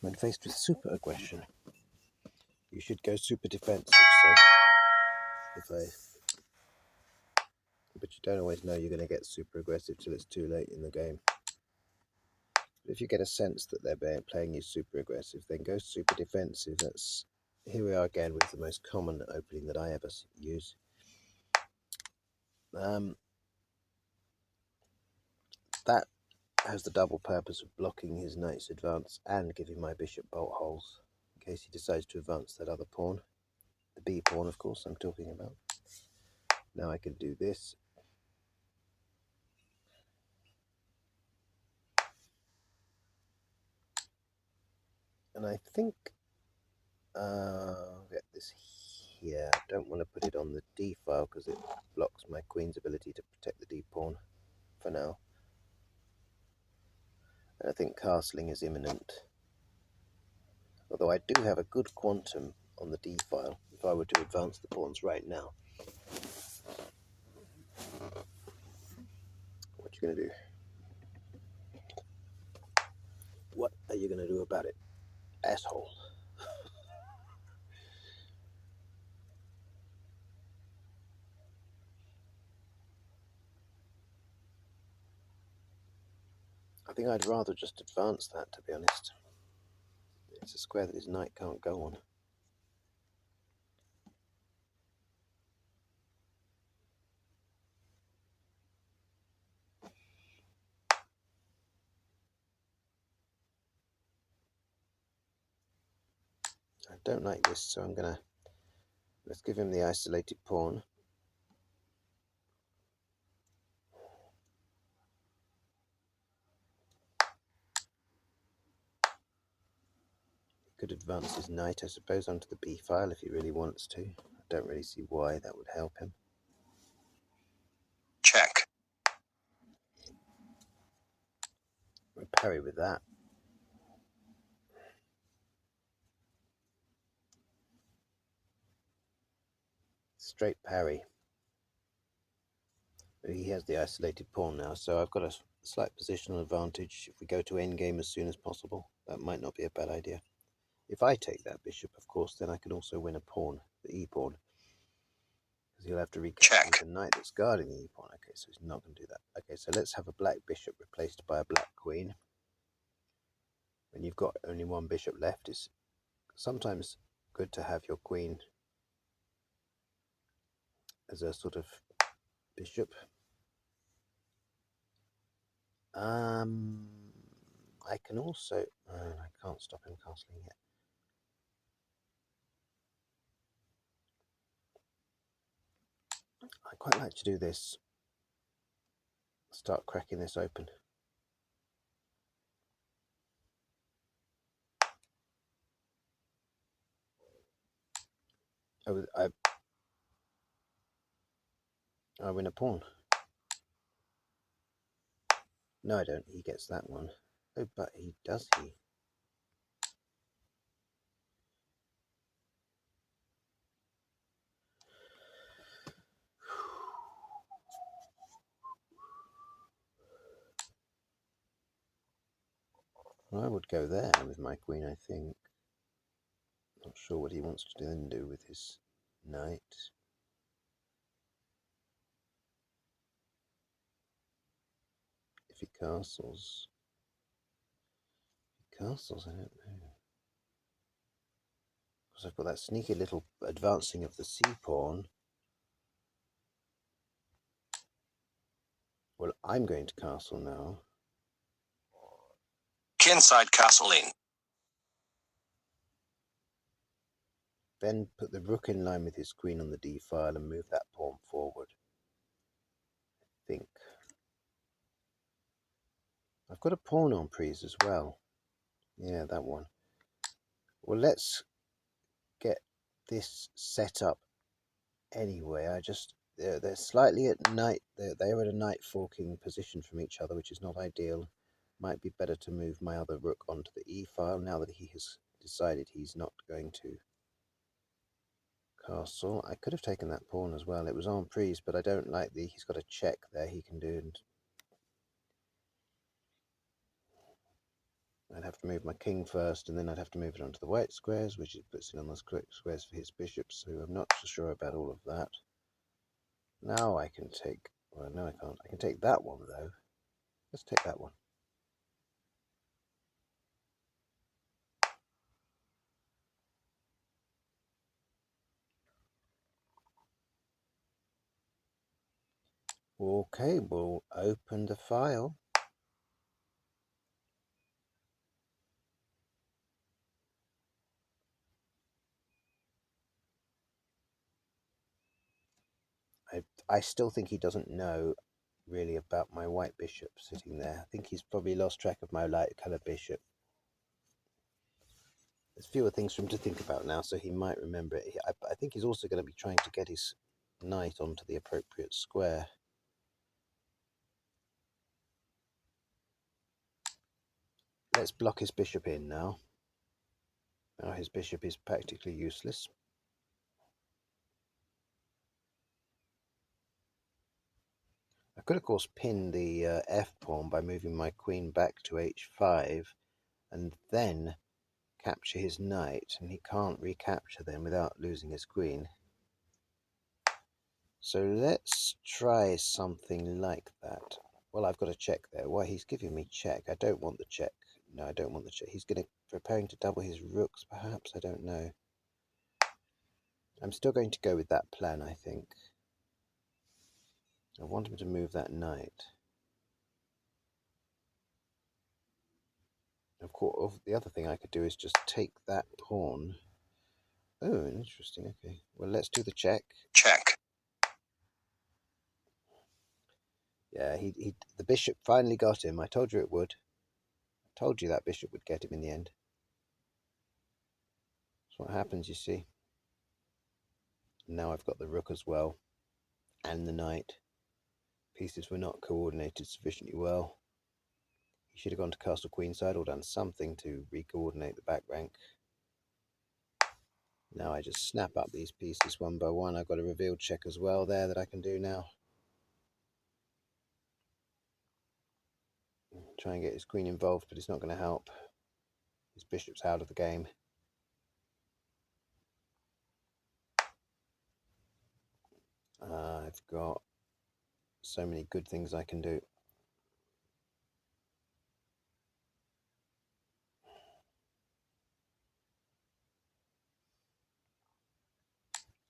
When faced with super aggression, you should go super defensive. But you don't always know you're going to get super aggressive till it's too late in the game. But if you get a sense that they're playing you super aggressive, then go super defensive. Here we are again with the most common opening that I ever use. That has the double purpose of blocking his knight's advance and giving my bishop bolt holes in case he decides to advance that other pawn. The B pawn, of course, I'm talking about. Now I can do this. And I think I'll get this here. I don't want to put it on the D file because it blocks my queen's ability to protect the D pawn for now. And I think castling is imminent. Although I do have a good quantum on the D file if I were to advance the pawns right now. What are you going to do? What are you going to do about it, asshole? I think I'd rather just advance that, to be honest. It's a square that his knight can't go on. I don't like this, so let's give him the isolated pawn. He could advance his knight, I suppose, onto the B file if he really wants to. I don't really see why that would help him. Check. We'll parry with that. Straight parry. He has the isolated pawn now, so I've got a slight positional advantage. If we go to endgame as soon as possible, that might not be a bad idea. If I take that bishop, of course, then I can also win a pawn, the E pawn. Because he'll have to recapture the knight that's guarding the E pawn. Okay, so he's not going to do that. Okay, so let's have a black bishop replaced by a black queen. When you've got only one bishop left, it's sometimes good to have your queen as a sort of bishop. I can also... I can't stop him castling yet. I quite like to do this. Start cracking this open. I win a pawn. No, I don't. He gets that one. Oh, but he does he? Well, I would go there with my queen, I think. Not sure what he wants to then do with his knight. If he castles... I don't know. Because I've got that sneaky little advancing of the C pawn. Well, I'm going to castle now. Kinside castling. Then put the rook in line with his queen on the D file and move that pawn forward. I think. I've got a pawn en prise as well. Yeah, that one. Well, let's get this set up anyway. They're slightly at night. They're at a night forking position from each other, which is not ideal. Might be better to move my other rook onto the E file now that he has decided he's not going to castle. I could have taken that pawn as well. It was en prise, but I don't like he's got a check there he can do, and I'd have to move my king first, and then I'd have to move it onto the white squares, which it puts in on those correct squares for his bishops, so I'm not so sure about all of that. Now I can take, well, no I can't. I can take that one, though. Let's take that one. Okay, we'll open the file. I still think he doesn't know really about my white bishop sitting there. I think he's probably lost track of my light colour bishop. There's fewer things for him to think about now, so he might remember it. I think he's also going to be trying to get his knight onto the appropriate square. Let's block his bishop in now. Now his bishop is practically useless. I could, of course, pin the f-pawn by moving my queen back to h5 and then capture his knight, and he can't recapture them without losing his queen. So let's try something like that. Well, I've got a check there. Why, he's giving me check. I don't want the check. No, I don't want the check. He's preparing to double his rooks, perhaps. I don't know. I'm still going to go with that plan, I think. I want him to move that knight. Of course, the other thing I could do is just take that pawn. Oh, interesting. Okay. Well, let's do the check. Check. Yeah, the bishop finally got him. I told you it would. I told you that bishop would get him in the end. That's what happens, you see. Now I've got the rook as well, and the knight. Pieces were not coordinated sufficiently well. He should have gone to castle queenside or done something to re-coordinate the back rank. Now I just snap up these pieces one by one. I've got a revealed check as well there that I can do now. Try and get his queen involved, but it's not going to help. His bishop's out of the game. I've got so many good things I can do.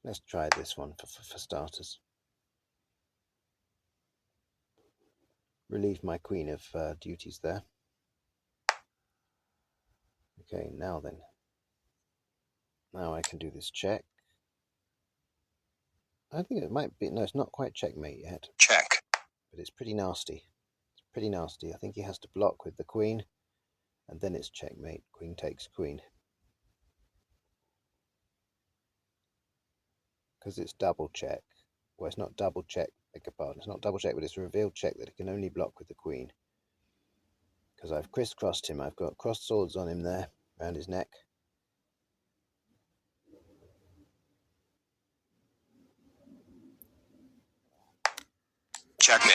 Let's try this one for starters. Relieve my queen of duties there. Okay, now then. Now I can do this check. I think it might be, no, it's not quite checkmate yet. Check. But it's pretty nasty. It's pretty nasty. I think he has to block with the queen, and then it's checkmate. Queen takes queen. Because it's double check. Well, it's not double check, beg your pardon. It's not double check, but it's a revealed check that he can only block with the queen. Because I've crisscrossed him. I've got crossed swords on him there, around his neck. Checkmate.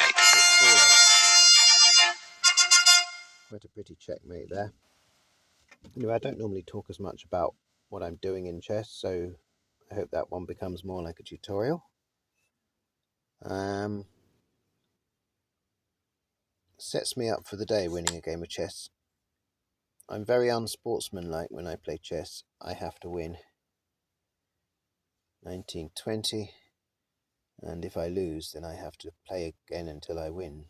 Quite a pretty checkmate there. Anyway, I don't normally talk as much about what I'm doing in chess, so I hope that one becomes more like a tutorial. Sets me up for the day winning a game of chess. I'm very unsportsmanlike when I play chess. I have to win. 1920. And if I lose, then I have to play again until I win.